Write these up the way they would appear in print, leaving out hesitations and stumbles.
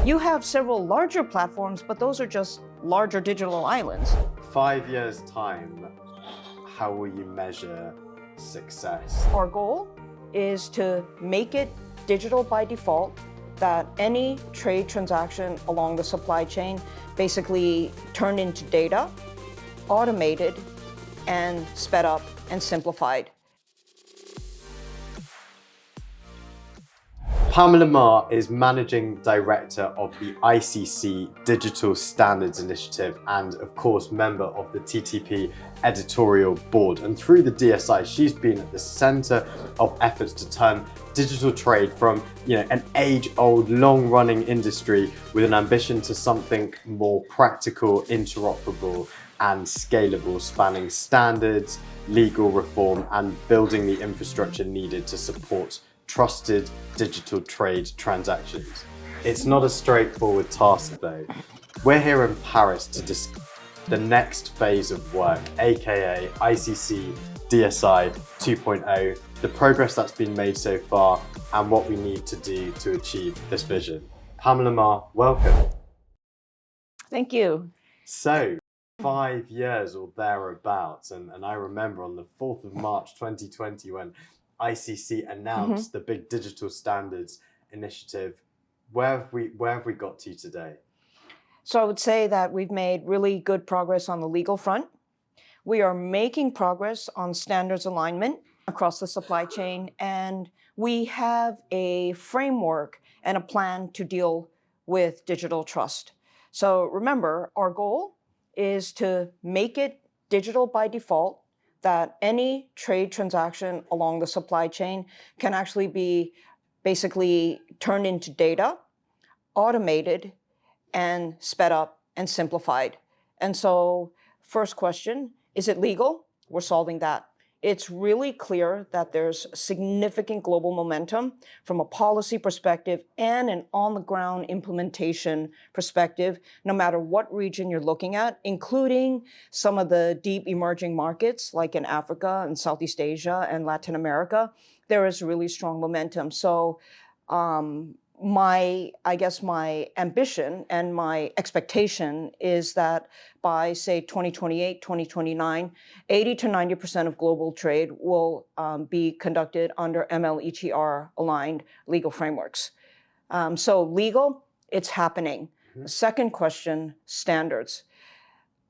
You have several larger platforms, but those are just larger digital islands. 5 years' time, how will you measure success? Our goal is to make it digital by default, that any trade transaction along the supply chain basically turned into data, automated, and sped up and simplified. Pamela Ma is Managing Director of the ICC Digital Standards Initiative and, of course, member of the TTP editorial board. And through the DSI, she's been at the center of efforts to turn digital trade from an age-old, long-running industry with an ambition to something more practical, interoperable, and scalable, spanning standards, legal reform, and building the infrastructure needed to support trusted digital trade transactions. It's not a straightforward task though. We're here in Paris to discuss the next phase of work, aka ICC DSI 2.0, the progress that's been made so far, and what we need to do to achieve this vision. Pamela Ma, welcome. Thank you. So, 5 years or thereabouts, and I remember on the 4th of March 2020 when ICC announced the big Digital Standards Initiative. Where have we got to today? So I would say that we've made really good progress on the legal front. We are making progress on standards alignment across the supply chain, and we have a framework and a plan to deal with digital trust. So remember, our goal is to make it digital by default, that any trade transaction along the supply chain can actually be basically turned into data, automated, and sped up and simplified. And so, first question, is it legal? We're solving that. It's really clear that there's significant global momentum from a policy perspective and an on-the-ground implementation perspective, no matter what region you're looking at, including some of the deep emerging markets like in Africa and Southeast Asia and Latin America. There is really strong momentum. So my ambition and my expectation is that by, say, 2028, 2029, 80 to 90% of global trade will be conducted under MLETR aligned legal frameworks. So legal, it's happening. The second question, standards.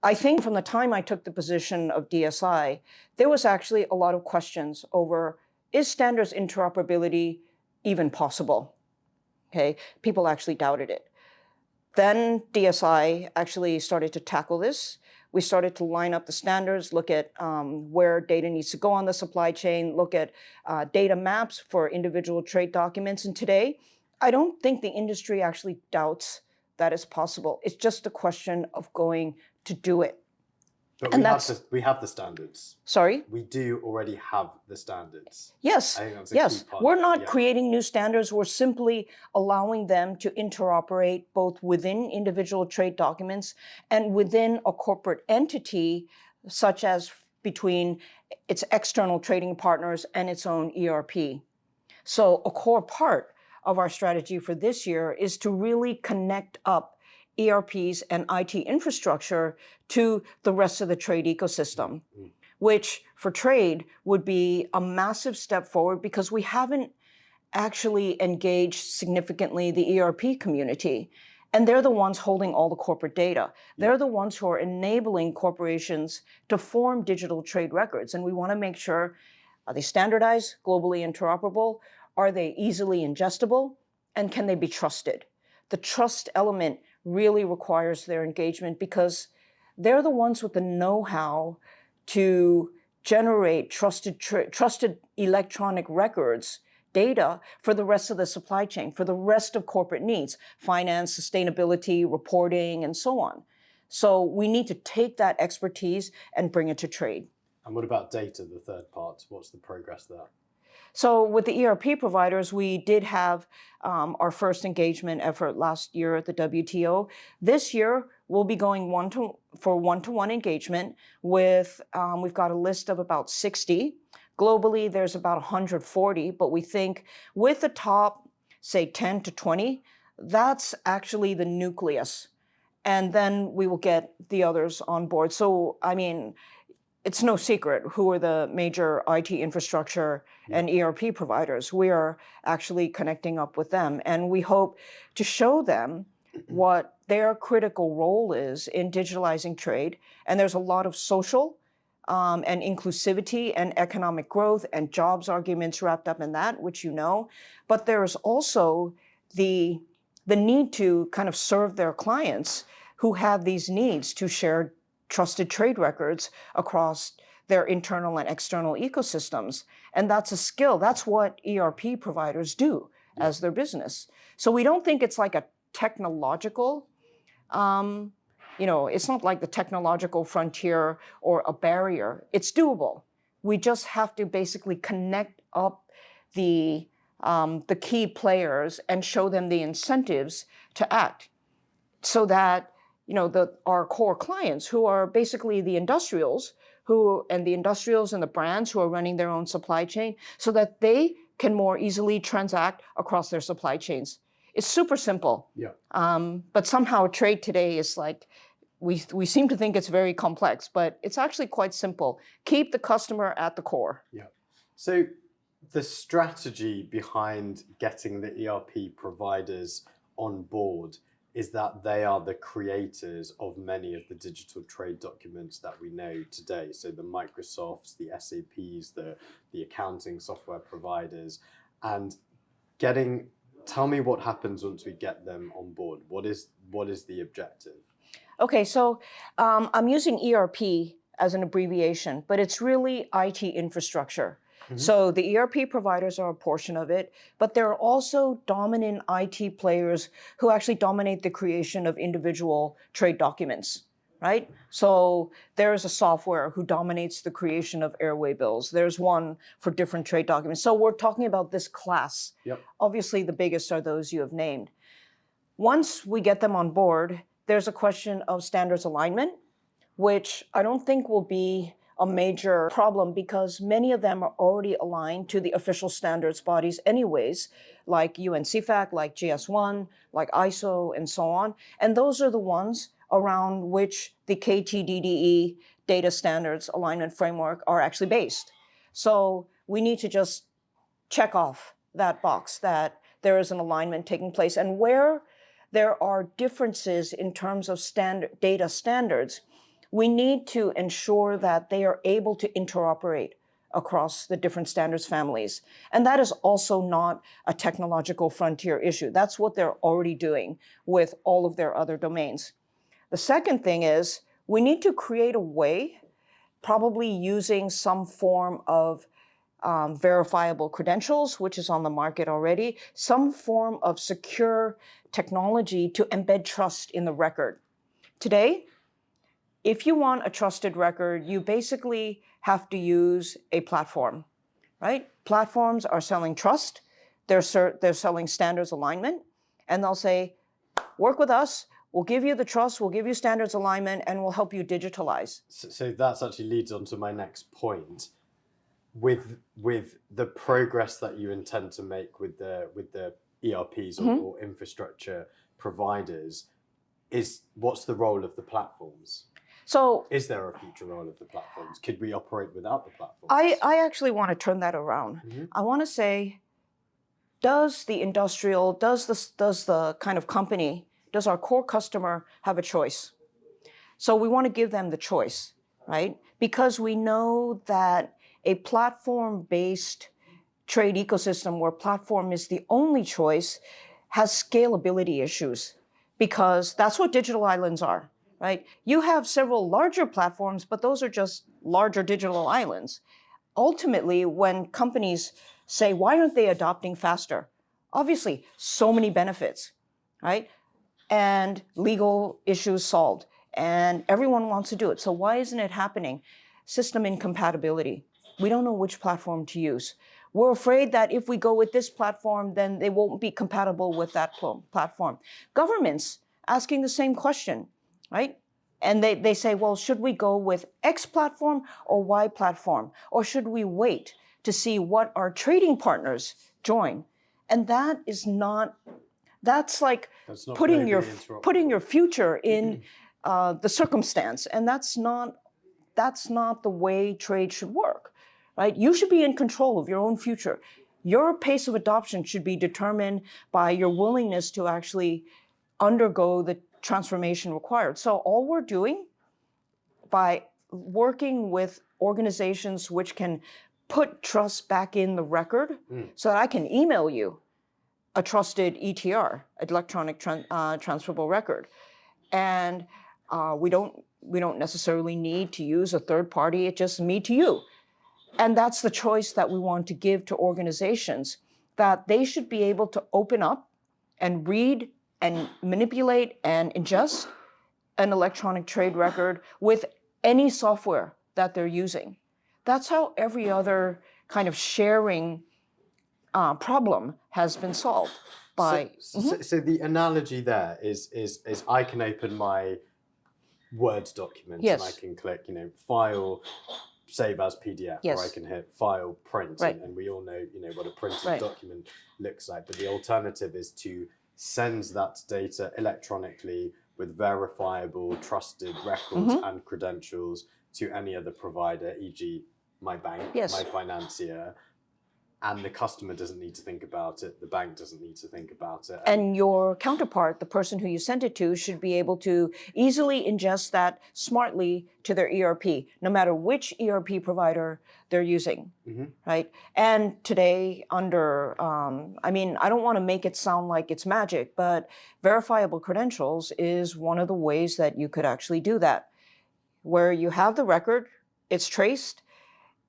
I think from the time I took the position of DSI, there was actually a lot of questions over, is standards interoperability even possible? Okay, people actually doubted it. Then DSI actually started to tackle this. We started to line up the standards, look at where data needs to go on the supply chain, look at data maps for individual trade documents. And today, I don't think the industry actually doubts that it's possible. It's just a question of going to do it. But we have the standards. Sorry? We do already have the standards. Yes, I think that's a yes. key part. We're not creating new standards. We're simply allowing them to interoperate both within individual trade documents and within a corporate entity, such as between its external trading partners and its own ERP. So a core part of our strategy for this year is to really connect up ERPs and IT infrastructure to the rest of the trade ecosystem, which for trade would be a massive step forward because we haven't actually engaged significantly the ERP community. And they're the ones holding all the corporate data. They're the ones who are enabling corporations to form digital trade records. And we want to make sure, are they standardized, globally interoperable? Are they easily ingestible? And can they be trusted? The trust element really requires their engagement because they're the ones with the know-how to generate trusted electronic records, data for the rest of the supply chain, for the rest of corporate needs, finance, sustainability, reporting, and so on. So we need to take that expertise and bring it to trade. And what about data, the third part? What's the progress there? So with the ERP providers, we did have our first engagement effort last year at the WTO. This year, we'll be going one-to-one engagement with, we've got a list of about 60. Globally, there's about 140, but we think with the top, say 10 to 20, that's actually the nucleus. And then we will get the others on board. So, I mean, it's no secret who are the major IT infrastructure and ERP providers. We are actually connecting up with them, and we hope to show them what their critical role is in digitalizing trade. And there's a lot of social and inclusivity and economic growth and jobs arguments wrapped up in that, which you know. But there's also the need to kind of serve their clients who have these needs to share trusted trade records across their internal and external ecosystems. And that's a skill. That's what ERP providers do as their business. So we don't think it's like a technological, it's not like the technological frontier or a barrier. It's doable. We just have to basically connect up the key players and show them the incentives to act, so that our core clients, who are basically the industrials, and the brands who are running their own supply chain, so that they can more easily transact across their supply chains. It's super simple. Yeah. But somehow trade today is like, we seem to think it's very complex, but it's actually quite simple. Keep the customer at the core. Yeah. So the strategy behind getting the ERP providers on board is that they are the creators of many of the digital trade documents that we know today. So the Microsofts, the SAPs, the accounting software providers, and tell me what happens once we get them on board. What is the objective? Okay, so I'm using ERP as an abbreviation, but it's really IT infrastructure. So the ERP providers are a portion of it, but there are also dominant IT players who actually dominate the creation of individual trade documents, right? So there's a software who dominates the creation of airway bills. There's one for different trade documents. So we're talking about this class. Yep. Obviously, the biggest are those you have named. Once we get them on board, there's a question of standards alignment, which I don't think will be a major problem, because many of them are already aligned to the official standards bodies anyways, like UNCFAC, like GS1, like ISO, and so on. And those are the ones around which the KTDDE data standards alignment framework are actually based. So we need to just check off that box that there is an alignment taking place. And where there are differences in terms of data standards, we need to ensure that they are able to interoperate across the different standards families. And that is also not a technological frontier issue. That's what they're already doing with all of their other domains. The second thing is, we need to create a way, probably using some form of verifiable credentials, which is on the market already, some form of secure technology to embed trust in the record. Today, if you want a trusted record, you basically have to use a platform, right? Platforms are selling trust, they're selling standards alignment, and they'll say, work with us, we'll give you the trust, we'll give you standards alignment, and we'll help you digitalize. So that actually leads on to my next point. With the progress that you intend to make with the ERPs or infrastructure providers, what's the role of the platforms? So, is there a future role of the platforms? Could we operate without the platforms? I actually want to turn that around. I want to say, does the kind of company, does our core customer have a choice? So we want to give them the choice, right? Because we know that a platform-based trade ecosystem where platform is the only choice has scalability issues, because that's what digital islands are. Right? You have several larger platforms, but those are just larger digital islands. Ultimately, when companies say, why aren't they adopting faster? Obviously, so many benefits, right? And legal issues solved, and everyone wants to do it. So why isn't it happening? System incompatibility. We don't know which platform to use. We're afraid that if we go with this platform, then they won't be compatible with that platform. Governments asking the same question. Right? And they say, well, should we go with X platform or Y platform? Or should we wait to see what our trading partners join? And that is not That's like That's not putting your interoperable. future in the circumstance, and that's not the way trade should work, right? You should be in control of your own future. Your pace of adoption should be determined by your willingness to actually undergo the transformation required. So all we're doing by working with organizations which can put trust back in the record so that I can email you a trusted ETR, electronic transferable record. And we don't necessarily need to use a third party, it's just me to you. And that's the choice that we want to give to organizations, that they should be able to open up and read and manipulate and ingest an electronic trade record with any software that they're using. That's how every other kind of sharing problem has been solved by. So the analogy there is I can open my Word document and I can click, file, save as PDF, or I can hit file, print, and we all know, what a printed document looks like. But the alternative is to send that data electronically with verifiable, trusted records and credentials to any other provider, e.g. my bank, my financier, and the customer doesn't need to think about it, the bank doesn't need to think about it. And your counterpart, the person who you sent it to, should be able to easily ingest that smartly to their ERP, no matter which ERP provider they're using, right? And today under, I don't want to make it sound like it's magic, but verifiable credentials is one of the ways that you could actually do that, where you have the record, it's traced,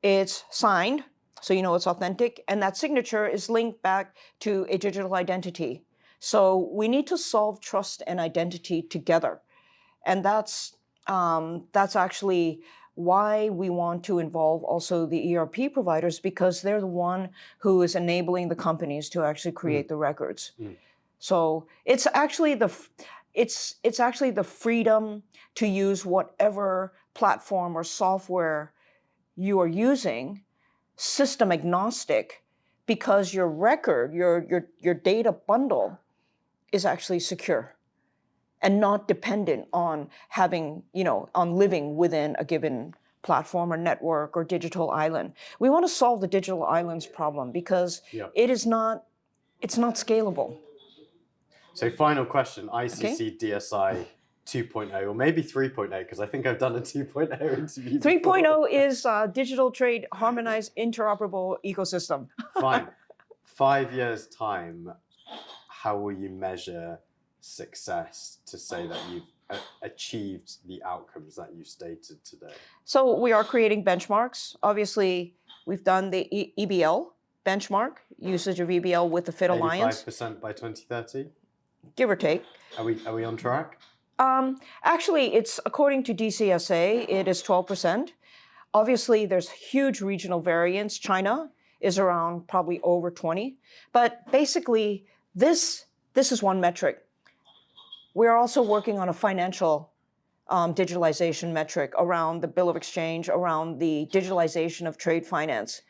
it's signed, so you know it's authentic, and that signature is linked back to a digital identity. So we need to solve trust and identity together. And that's actually why we want to involve also the ERP providers, because they're the one who is enabling the companies to actually create the records. So it's actually it's actually the freedom to use whatever platform or software you are using, system agnostic, because your record, your data bundle is actually secure and not dependent on having, on living within a given platform or network or digital island. We want to solve the digital islands problem because it's not scalable. So final question, ICC DSI 2.0 or maybe 3.0, because I think I've done a 2.0 interview. 3.0 is digital trade harmonized interoperable ecosystem. Fine. 5 years' time, how will you measure success to say that you've achieved the outcomes that you stated today? So we are creating benchmarks. Obviously, we've done the EBL benchmark, usage of EBL with the FIT Alliance. 85% by 2030? Give or take. Are we on track? Actually, it's according to DCSA, it is 12%. Obviously, there's huge regional variance. China is around probably over 20. But basically, this is one metric. We're also working on a financial digitalization metric around the bill of exchange, around the digitalization of trade finance.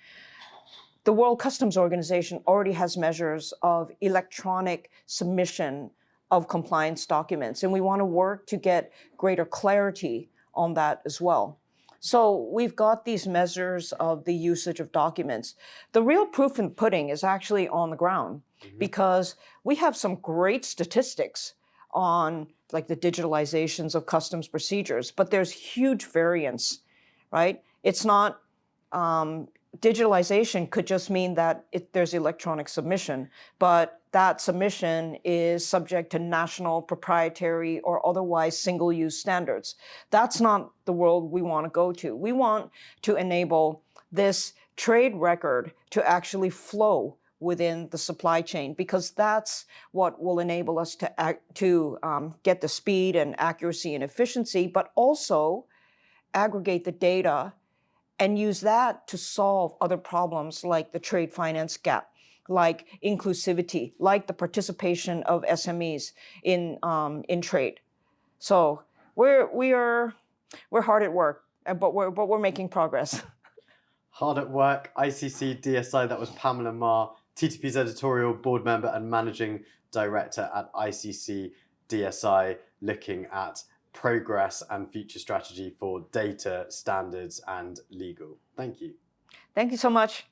The World Customs Organization already has measures of electronic submission of compliance documents, and we want to work to get greater clarity on that as well. So we've got these measures of the usage of documents. The real proof in the pudding is actually on the ground, because we have some great statistics on like the digitalizations of customs procedures, but there's huge variance, right? It's not, digitalization could just mean that there's electronic submission, but that submission is subject to national, proprietary, or otherwise single-use standards. That's not the world we want to go to. We want to enable this trade record to actually flow within the supply chain, because that's what will enable us to get the speed and accuracy and efficiency, but also aggregate the data and use that to solve other problems like the trade finance gap, like inclusivity, like the participation of SMEs in trade. So we're hard at work, but we're making progress. Hard at work, ICC DSI. That was Pamela Ma, TTP's editorial board member and managing Director at ICC DSI, looking at progress and future strategy for data, standards and legal. Thank you. Thank you so much.